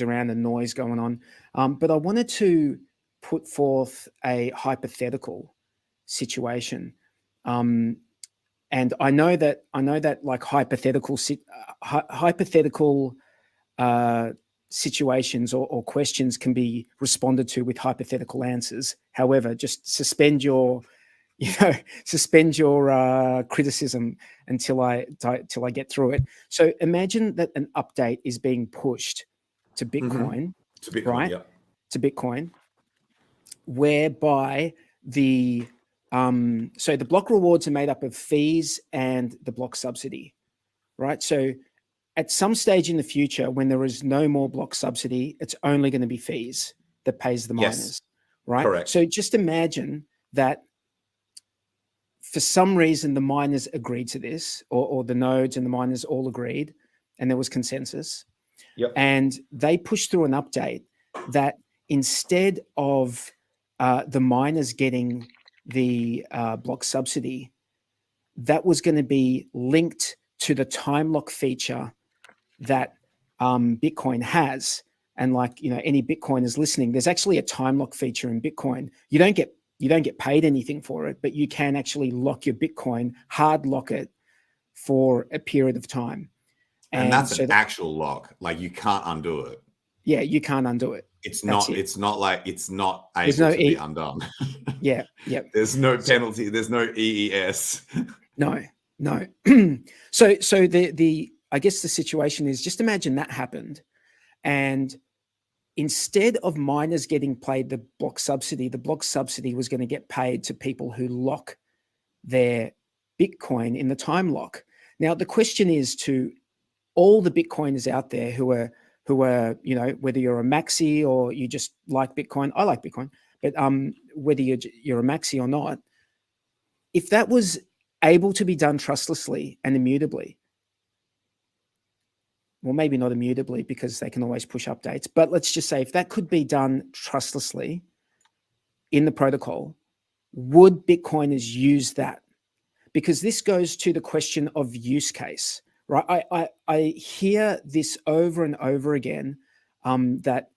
around and noise going on. But I wanted to put forth a hypothetical situation. And I know that like hypothetical situations or questions can be responded to with hypothetical answers. However, just suspend your criticism until I get through it. So imagine that an update is being pushed to Bitcoin, right? Yeah. To Bitcoin, whereby the so the block rewards are made up of fees and the block subsidy, right? So at some stage in the future, when there is no more block subsidy, it's only going to be fees that pays the miners, right? Correct. So just imagine that for some reason the miners agreed to this, or the nodes and the miners all agreed, and there was consensus. Yep. And they pushed through an update that instead of the miners getting the block subsidy, that was going to be linked to the time lock feature that Bitcoin has. And like, any Bitcoiners listening, there's actually a time lock feature in Bitcoin. You don't get paid anything for it, but you can actually lock your Bitcoin, hard lock it for a period of time. And that's an actual lock. Like, you can't undo it. Yeah, you can't undo it. It's not able to be undone. Yeah. There's no penalty. There's no EES. No. So the I guess the situation is, just imagine that happened, and instead of miners getting paid the block subsidy was going to get paid to people who lock their Bitcoin in the time lock. Now the question is to all the Bitcoiners out there who are, whether you're a maxi or you just like Bitcoin. I like Bitcoin, but whether you're a maxi or not, if that was able to be done trustlessly and immutably, well, maybe not immutably because they can always push updates, but let's just say if that could be done trustlessly in the protocol, would Bitcoiners use that? Because this goes to the question of use case, right? I hear this over and over again that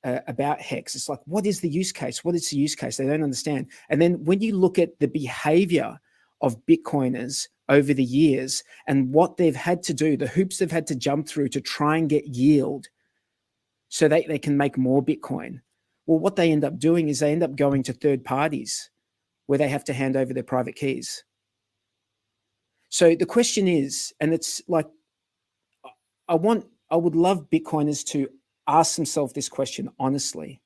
about HEX. It's like, what is the use case? What is the use case? They don't understand. And then when you look at the behavior of Bitcoiners over the years and what they've had to do, the hoops they've had to jump through to try and get yield so that they can make more Bitcoin. Well, what they end up doing is they end up going to third parties where they have to hand over their private keys. So the question is, and it's like, I would love Bitcoiners to ask themselves this question honestly.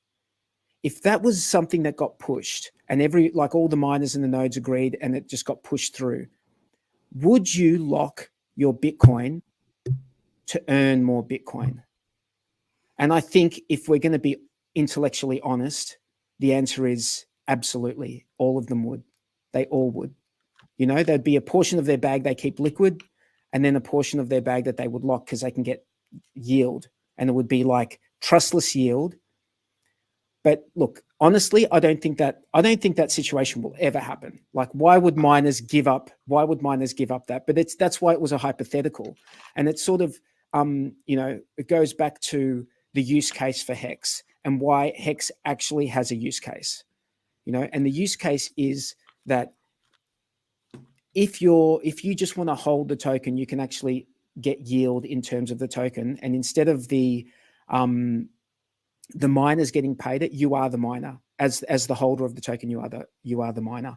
If that was something that got pushed and all the miners and the nodes agreed and it just got pushed through, would you lock your Bitcoin to earn more Bitcoin? And I think if we're going to be intellectually honest, the answer is absolutely. All of them would. They all would. There'd be a portion of their bag they keep liquid and then a portion of their bag that they would lock because they can get yield. And it would be like trustless yield. But look, honestly, I don't think that situation will ever happen. Like, why would miners give up? That? But that's why it was a hypothetical. And it's sort of, it goes back to the use case for HEX and why HEX actually has a use case. And the use case is that if you just want to hold the token, you can actually get yield in terms of the token. And instead of the miners getting paid it, you are the miner. As the holder of the token, you are the miner.